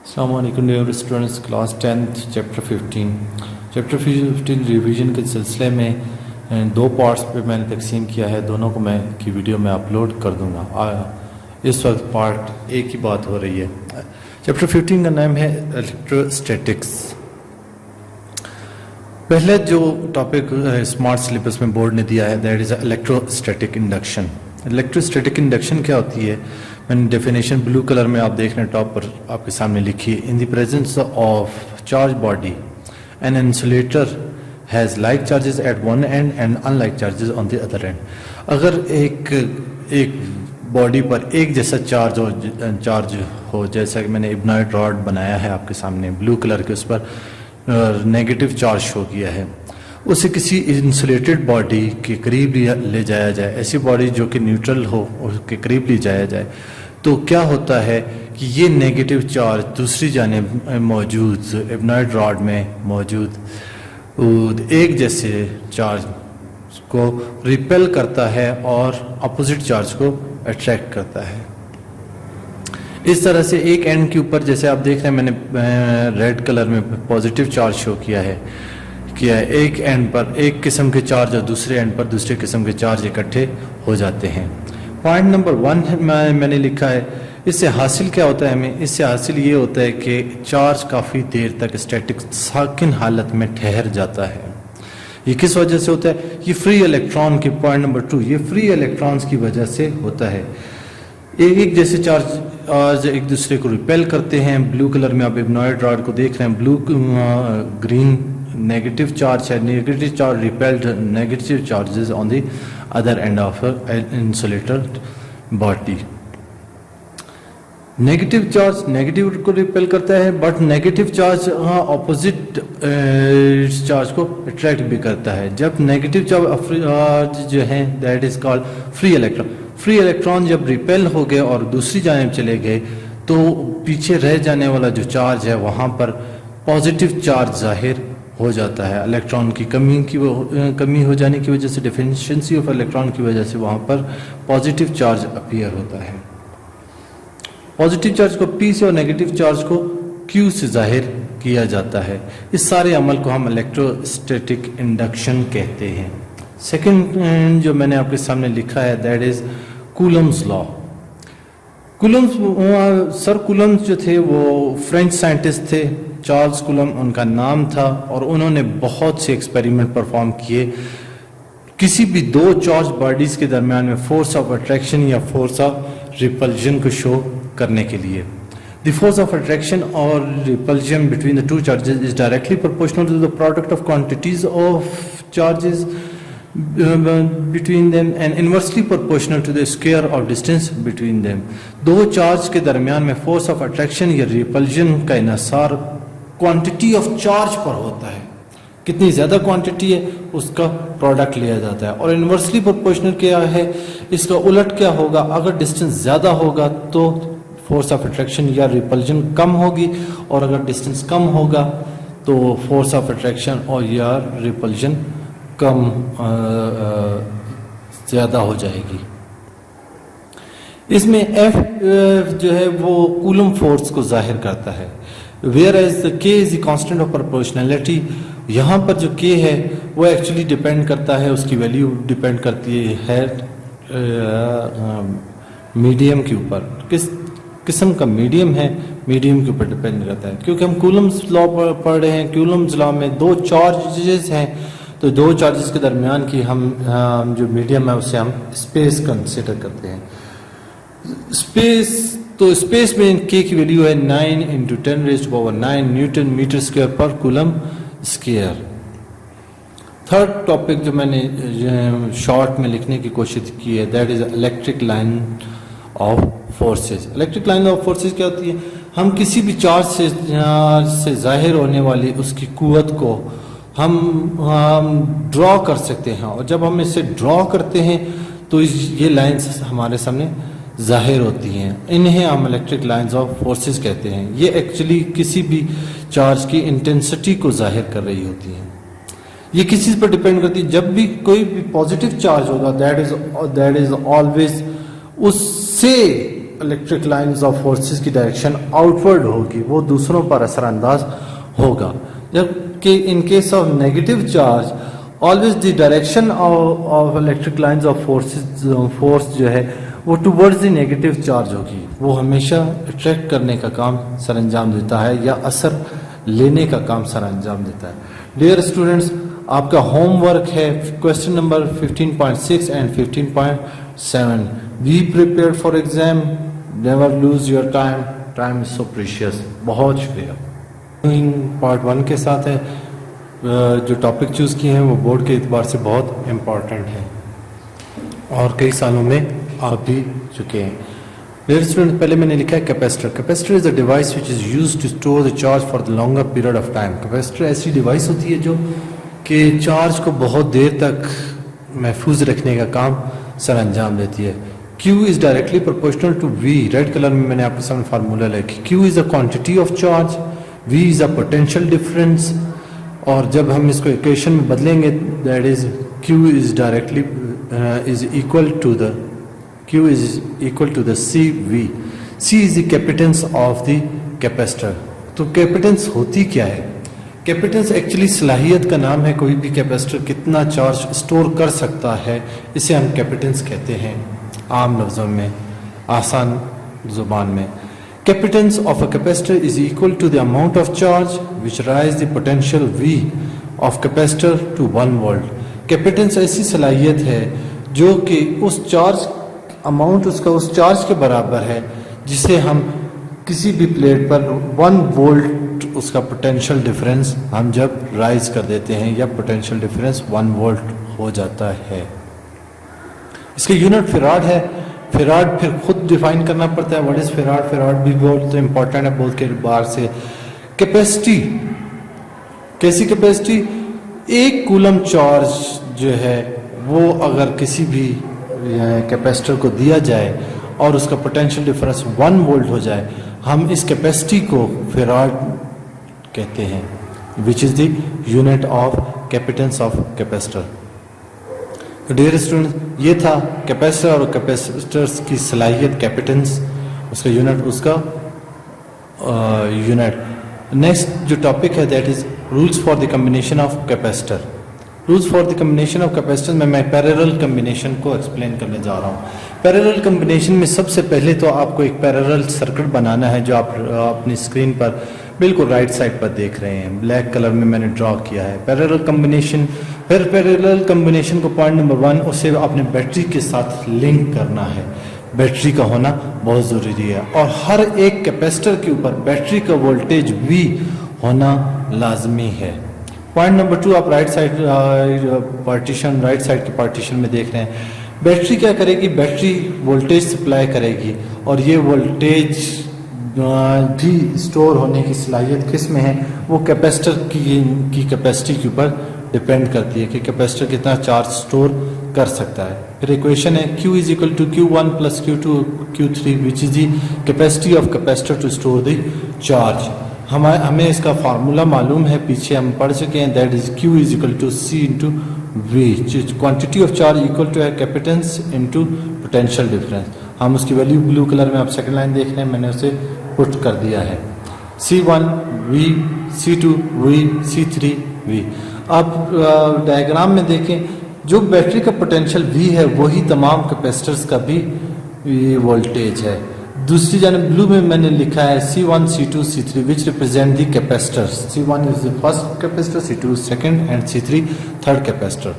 अस्सलामुअलैकुम dear students, class 10th chapter 15 revision के सिलसिले में दो पार्ट्स पे मैंने तकसीम किया है। दोनों को मैं की वीडियो में अपलोड कर दूंगा। इस वक्त पार्ट ए की बात हो रही है। चैप्टर 15 का नाम है इलेक्ट्रोस्टैटिक्स। पहले जो टॉपिक स्मार्ट सिलेबस में बोर्ड ने दिया है that is electrostatic induction. Electrostatic induction क्या होती है? मैंने डेफिनेशन ब्लू कलर में आप देख रहे हैं टॉप पर आपके सामने लिखी है। In the presence of charge body an insulator has like charges at one end and unlike charges on the other end. अगर एक बॉडी पर एक जैसा चार्ज हो जैसा कि मैंने इब्नाइट रॉड बनाया है आपके सामने ब्लू कलर के, उस पर नेगेटिव चार्ज शो किया है, उसे किसी इंसुलेटेड बॉडी के करीब ले जाया जाए, ऐसी बॉडी जो कि न्यूट्रल हो उसके करीब ले जाया जाए, तो क्या होता है कि ये नेगेटिव चार्ज दूसरी जानिब मौजूद इब्नाइट रॉड में मौजूद एक जैसे चार्ज को रिपेल करता है और अपोजिट चार्ज को अट्रैक्ट करता है। इस तरह से एक एंड के ऊपर जैसे आप देख रहे हैं मैंने रेड कलर में पॉजिटिव चार्ज शो किया है एक एंड पर एक किस्म के चार्ज और दूसरे एंड पर दूसरे किस्म के चार्ज इकट्ठे हो जाते हैं। पॉइंट नंबर 1 मैंने लिखा है, इससे हासिल क्या होता है हमें? इससे हासिल ये होता है कि चार्ज काफ़ी देर तक स्टैटिक साकिन हालत में ठहर जाता है। ये किस वजह से होता है? ये फ्री इलेक्ट्रॉन की पॉइंट नंबर 2, ये फ्री इलेक्ट्रॉन्स की वजह से होता है। एक जैसे चार्ज एक दूसरे को रिपेल करते हैं। ब्लू कलर में आप इब्नॉइड रॉड को देख रहे हैं, ब्लू ग्रीन नेगेटिव चार्ज है, negative charge repelled negative charges on the other end of insulator body. Negative charge negative को रिपेल करता है but negative charge opposite charge को अट्रैक्ट भी करता है। जब नेगेटिव चार्ज जो है that is called free electron. Free electron जब रिपेल हो गए और दूसरी जानिब चले गए तो पीछे रह जाने वाला जो चार्ज है वहाँ पर पॉजिटिव चार्ज जाहिर हो जाता है। इलेक्ट्रॉन की कमी हो जाने की वजह से, डेफिशिएंसी ऑफ इलेक्ट्रॉन की वजह से वहाँ पर पॉजिटिव चार्ज अपीयर होता है। पॉजिटिव चार्ज को P से और नेगेटिव चार्ज को Q से जाहिर किया जाता है। इस सारे अमल को हम इलेक्ट्रोस्टैटिक इंडक्शन कहते हैं। सेकंड जो मैंने आपके सामने लिखा है that is Coulomb's law. Sir Coulomb's जो थे वो फ्रेंच साइंटिस्ट थे, चार्ल्स कूलम उनका नाम था, और उन्होंने बहुत से एक्सपेरिमेंट परफॉर्म किए किसी भी दो चार्ज बॉडीज के दरमियान में फोर्स ऑफ अट्रैक्शन या फोर्स ऑफ रिपल्जन को शो करने के लिए। The force of attraction or repulsion between the two charges is directly proportional to the product of quantities of charges between them and inversely proportional to the square of distance between them। दो charge के दरमियान में force of attraction या repulsion का इन्हिसार quantity of charge पर होता है। कितनी ज़्यादा क्वांटिटी है उसका प्रोडक्ट लिया जाता है। और इन्वर्सली प्रोपोर्शनल क्या है, इसका उलट क्या होगा? अगर डिस्टेंस ज़्यादा होगा तो फोर्स ऑफ अट्रैक्शन या रिपल्जन कम होगी, और अगर डिस्टेंस कम होगा तो फोर्स ऑफ अट्रैक्शन और या रिपल्जन कम ज़्यादा हो जाएगी। इसमें F जो है वो कूलम फोर्स को जाहिर करता है, where as K is the constant of proportionality. यहाँ पर जो K है वो एक्चुअली डिपेंड करता है, उसकी वैल्यू डिपेंड करती है मीडियम के ऊपर, किस किस्म का मीडियम है, मीडियम के ऊपर डिपेंड करता है। क्योंकि हम कूलम्स लॉ पढ़ रहे हैं, कूलम्स लॉ में दो चार्जेस हैं, तो दो चार्जेस के दरमियान की हम जो मीडियम है उसे हम स्पेस कंसिडर करते हैं। स्पेस में K की वैल्यू है 9 × 10⁻⁹ न्यूटन मीटर स्क्वायर पर कूलम स्क्वायर। थर्ड टॉपिक जो मैंने शॉर्ट में लिखने की कोशिश की है that is electric line of forces. Electric line of forces क्या होती है? हम किसी भी चार्ज से जाहिर होने वाली उसकी कुव्वत को हम ड्रॉ कर सकते हैं, और जब हम इसे ड्रॉ करते हैं तो ये लाइंस हमारे सामने जाहिर होती हैं। इन्हें हम इलेक्ट्रिक लाइंस ऑफ फोर्सेस कहते हैं। ये एक्चुअली किसी भी चार्ज की इंटेंसिटी को जाहिर कर रही होती हैं। ये किस चीज़ पर डिपेंड करती है? जब भी कोई भी पॉजिटिव चार्ज होगा दैट इज ऑलवेज उससे इलेक्ट्रिक लाइंस ऑफ फोर्सेस की डायरेक्शन आउटवर्ड होगी, वो दूसरों पर असरअंदाज होगा, जबकि in case of negative charge always the direction of electric lines of force जो है वो टुवर्ड्स द नेगेटिव चार्ज होगी, वो हमेशा अट्रैक्ट करने का काम सर अंजाम देता है या असर लेने का काम सर अंजाम देता है। डियर स्टूडेंट्स, आपका होमवर्क है question number 15.6 and 15.7। Be prepared for exam, never lose your time, time is so precious. बहुत शुक्रिया। पार्ट 1 के साथ है, जो टॉपिक चूज़ किए हैं वो बोर्ड के एतबार से बहुत इम्पॉर्टेंट है और कई सालों में आ भी चुके हैं। डियर स्टूडेंट, पहले मैंने लिखा है capacitor. Capacitor is a device which is used to store the charge for the longer period of time. Capacitor ऐसी डिवाइस होती है जो कि चार्ज को बहुत देर तक महफूज रखने का काम सर अंजाम देती है। Q is directly proportional to V। Red colour में मैंने आपके सामने फार्मूला लिखा। Q is a quantity of charge, V is a potential difference, और जब हम इसको इक्वेशन में बदलेंगे that is Q is directly is equal to the CV। C is the capacitance of the capacitor. तो कैपेसिटेंस होती क्या है? कैपेसिटेंस एक्चुअली सलाहियत का नाम है, कोई भी कैपेसिटर कितना चार्ज स्टोर कर सकता है, इसे हम कैपेसिटेंस कहते हैं आम लफ्ज़ों में, आसान ज़ुबान में। Capacitance of a capacitor is equal to the amount of charge which rise the potential V of capacitor to 1 volt. Capacitance ऐसी सलाहियत है जो कि उस चार्ज अमाउंट उसका उस चार्ज के बराबर है जिसे हम किसी भी प्लेट पर 1 वोल्ट उसका पोटेंशियल डिफरेंस हम जब राइज कर देते हैं या पोटेंशियल डिफरेंस 1 वोल्ट हो जाता है। इसका यूनिट फेराड है। फेराड फिर खुद डिफाइन करना पड़ता है, व्हाट इज फेराड। फेराड भी बहुत इंपॉर्टेंट है बहुत के बार से। कैपेसिटी, कैसी कैपेसिटी? 1 कूलम चार्ज जो है वो अगर किसी भी कैपेसिटर को दिया जाए और उसका पोटेंशियल डिफरेंस 1 वोल्ट हो जाए, हम इस कैपेसिटी को फेराड कहते हैं, विच is the unit of capacitance of capacitor. तो डियर स्टूडेंट्स, ये था कैपेसिटर और कैपेसिटर्स की सलाहियत, कैपेसिटेंस, उसका यूनिट, उसका यूनिट। नेक्स्ट जो टॉपिक है that is rules for the combination of capacitor. Rules for the combination of capacitor में मैं पैरेलल कम्बिनेशन को एक्सप्लेन करने जा रहा हूँ। पैरेलल कम्बिनेशन में सबसे पहले तो आपको एक पैरेलल सर्किट बनाना है जो आप अपनी स्क्रीन पर बिल्कुल राइट साइड पर देख रहे हैं, ब्लैक कलर में मैंने ड्रॉ किया है पैरेलल कम्बिनेशन। फिर पैरेलल कम्बिनेशन को पॉइंट नंबर 1 उसे अपने बैटरी के साथ लिंक करना है। बैटरी का होना बहुत ज़रूरी है और हर एक कैपेसिटर के ऊपर बैटरी का वोल्टेज V होना लाजमी है। पॉइंट नंबर 2 आप right side partition, right side के पार्टीशन में देख रहे हैं। बैटरी क्या करेगी? बैटरी वोल्टेज सप्लाई करेगी और ये वोल्टेज भी स्टोर होने की सलाहियत किस में है? वो कैपेसिटर की कैपेसिटी के ऊपर डिपेंड करती है कि कैपेसिटर कितना चार्ज स्टोर कर सकता है। फिर इक्वेशन है Q is equal to Q1 plus Q2 Q3 which is the capacity of capacitor to store the charge. हमें इसका फार्मूला मालूम है, पीछे हम पढ़ चुके हैं, that is Q is equal to C into V, quantity of charge equal to है कैपेसिटेंस इंटू पोटेंशियल डिफरेंस। हम उसकी वैल्यू ब्लू कलर में आप सेकंड लाइन देख रहे हैं, मैंने उसे पुट कर दिया है, C1 V, C2 V, C3 V। आप डायग्राम में देखें, जो बैटरी का पोटेंशियल V है वही तमाम कैपेसिटर्स का भी वोल्टेज है। दूसरी जानब ब्लू में मैंने लिखा है C1, C2, C3 which represent the capacitors. C1 is the first capacitor, C2 second and C3 third capacitor.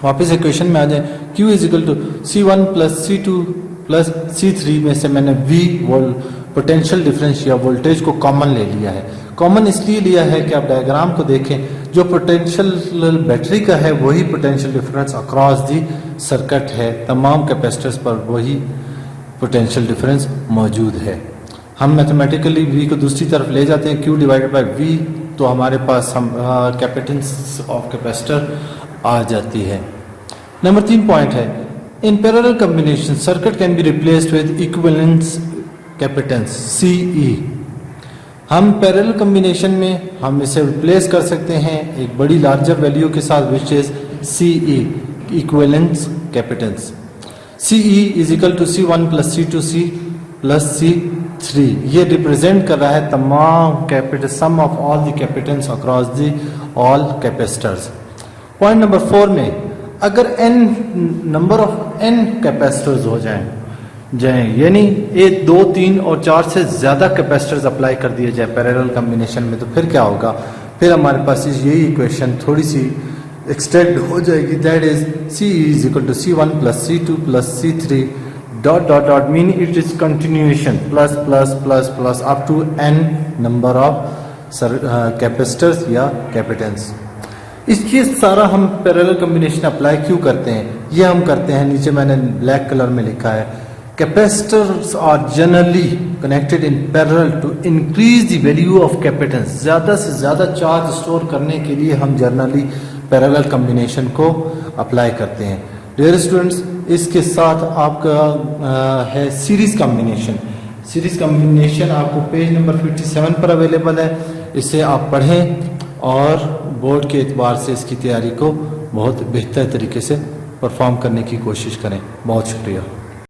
वापस इक्वेशन में आ जाए, Q is equal to C1 plus C2 plus C3 में से मैंने V पोटेंशियल डिफरेंस या voltage को common ले लिया है। कॉमन इसलिए लिया है कि आप डायग्राम को देखें, जो पोटेंशियल बैटरी का है वही potential difference across the circuit है, तमाम कैपेसिटर्स पर वही पोटेंशियल डिफरेंस मौजूद है। हम मैथमेटिकली V को दूसरी तरफ ले जाते हैं, Q डिवाइडेड बाय V, तो हमारे पास हम कैपेसिटेंस ऑफ कैपेसिटर आ जाती है। नंबर 3 पॉइंट है, in parallel combination circuit can be replaced with equivalence capacitance CE। हम पैरेलल कॉम्बिनेशन में हम इसे रिप्लेस कर सकते हैं एक बड़ी लार्जर वैल्यू के साथ which is CE, equivalence capacitance. CE is equal to C1 plus C2 C plus C3, ये रिप्रेजेंट कर रहा है तमाम capital sum of all the capacitance across the all capacitors. Point number 4 में अगर n number of n capacitors हो जाएं यानी 1, 2, 3 और 4 से ज़्यादा कैपेसिटर्स अप्लाई कर दिए जाए पैरेलल कॉम्बिनेशन में, तो फिर क्या होगा? फिर हमारे पास यही इक्वेशन थोड़ी सी एक्सटेंड हो जाएगी, that is C is equal to C1 plus C2 plus C3 dot dot dot, mean it is continuation plus plus plus plus up to n number of capacitors या कैपेसिटेंस। इसके सारा हम parallel combination apply क्यों करते हैं? ये हम करते हैं, नीचे मैंने ब्लैक कलर में लिखा है, capacitors are generally connected in parallel to increase the value of capacitance. ज़्यादा से ज़्यादा चार्ज स्टोर करने के लिए हम जनरली पैरेलल कॉम्बिनेशन को अप्लाई करते हैं। डियर स्टूडेंट्स, इसके साथ आपका है सीरीज कॉम्बिनेशन। सीरीज कॉम्बिनेशन आपको पेज नंबर 57 पर अवेलेबल है, इसे आप पढ़ें और बोर्ड के एतबार से इसकी तैयारी को बहुत बेहतर तरीके से परफॉर्म करने की कोशिश करें। बहुत शुक्रिया।